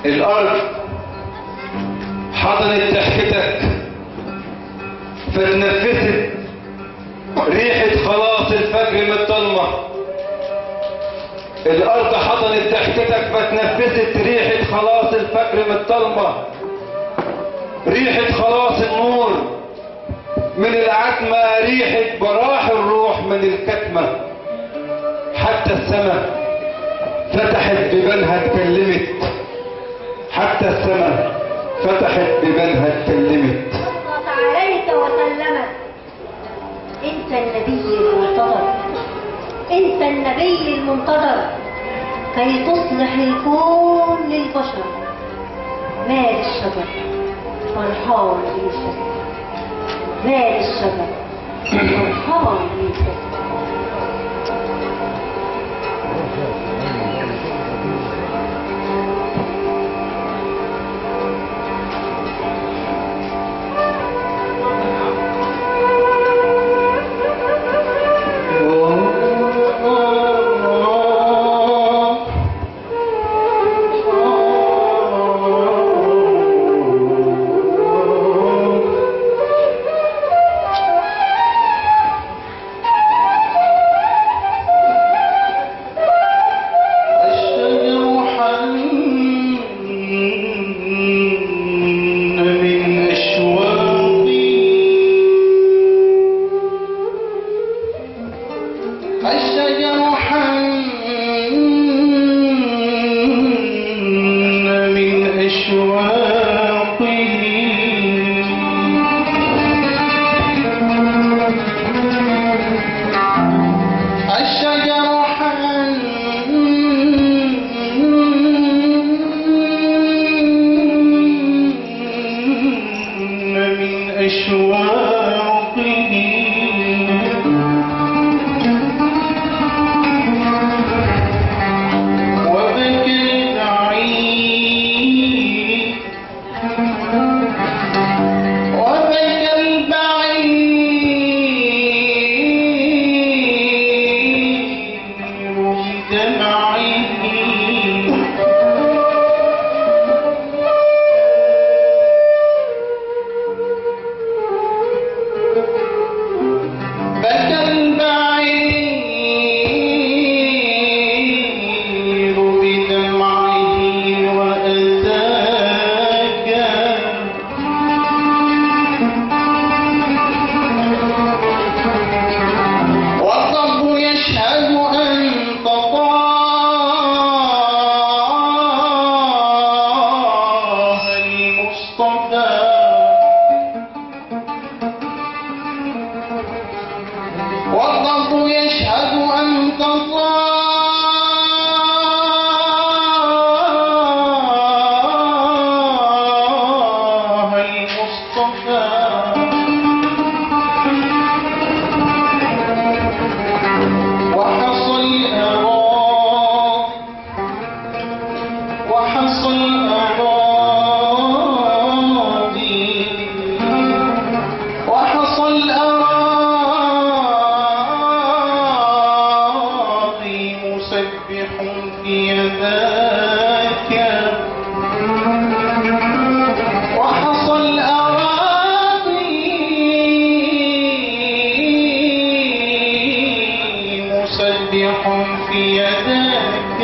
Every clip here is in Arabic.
الأرض حضنت ضحكتك فتنفست ريحة خلاص الفجر من الضلمة. الأرض حضنت ضحكتك فتنفست ريحة خلاص الفجر من الضلمة، ريحة خلاص النور من العتمة، ريحة براح الروح من الكتمة. حتى السماء فتحت بيبانها اتكلمت، حتى السماء فتحت بيبانها اتكلمت. صلت عليك وسلمت. انت النبي المنتظر، انت النبي المنتظر كي تصلح الكون للبشر. مال الشجر فرحان بالشجر، مال الشجر فرحان بالشجر. مسبح في يداك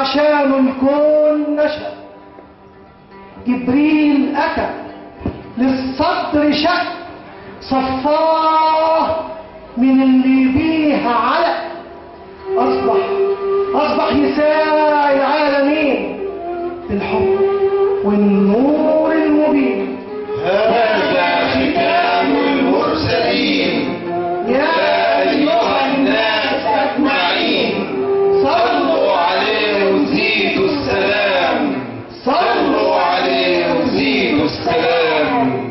عشان الكون نشأ. جبريل أتى للصدر شق، صفاه من اللي بيها علق. أصبح يساعي العالمين بالحب والنور المبين. هذا ختام المرسلين يا أيها الناس أجمعين، صلوا عليه وزيدوا السلام، صلوا عليه وزيدوا السلام.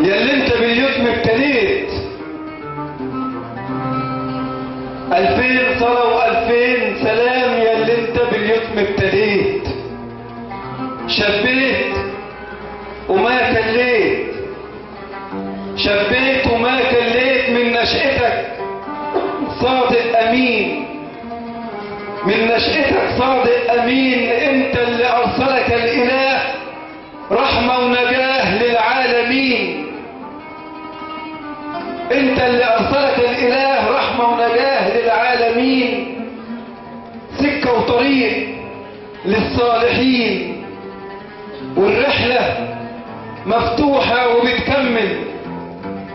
ياللي انت باليتم ابتليت. 2000 صلاة و2000 سلام ياللي انت باليتم ابتليت. شبيت وما كليت، شبيت وما كليت من نشأتك صادق أمين، من نشأتك صادق أمين. انت اللي أرسلك الإله رحمة ونجاة للعالمين، انت اللي أرسلك الإله رحمة ونجاة للعالمين. سكة وطريق للصالحين، والرحلة مفتوحة وبتكمل،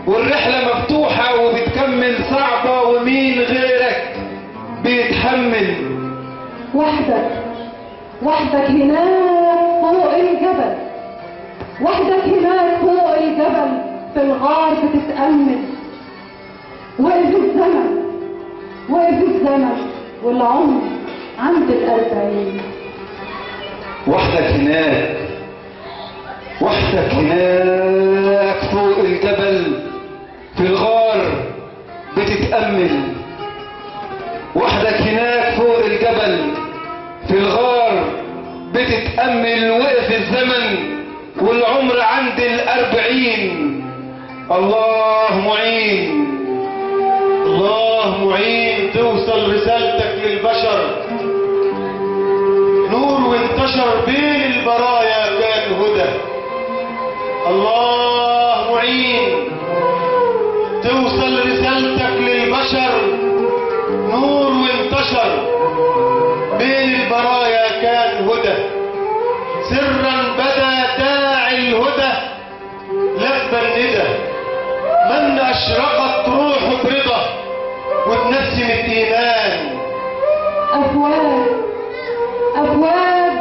والرحلة مفتوحة وبتكمل. صعبة ومين غيرك بيتحمل، وحدك هناك فوق الجبل، وحدك هناك فوق الجبل في الغار بتتأمل. وقف الزمن والعمر عند 40. وحدك هناك فوق الجبل في الغار بتتأمل. وحدك هناك فوق الجبل في الغار بتتأمل. وقف الزمن والعمر عند 40. الله معين، الله معين. توصل رسالتك للبشر، نور وانتشر بين البرايا كان هدى. الله معين. توصل رسالتك للبشر، نور وانتشر بين البرايا كان هدى. سرا بدا داعي الهدى لبى الندى، من اشرقت روحه برضا واتنسمت ايمان. أفواج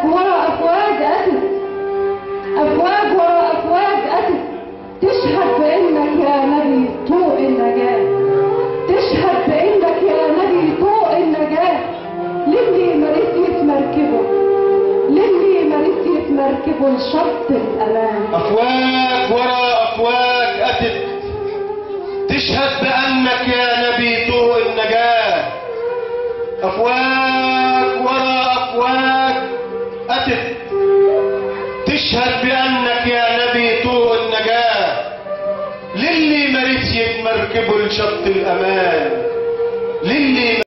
ورا أفواج أتت، أفواج ورا أفواج أتت، تشهد بأنك يا نبي طوق النجاة، تشهد بأنك يا نبي طوق النجاة. للي مرسيت مركبه لشط الأمان. أفواج ورا أفواج أتت، تشهد بأنك يا نبي طوق النجاة. أفواج ورا أفواج أتت، تشهد بأنك يا نبي طوق النجاة. للي مرسيت مركبه لشط الأمان، للي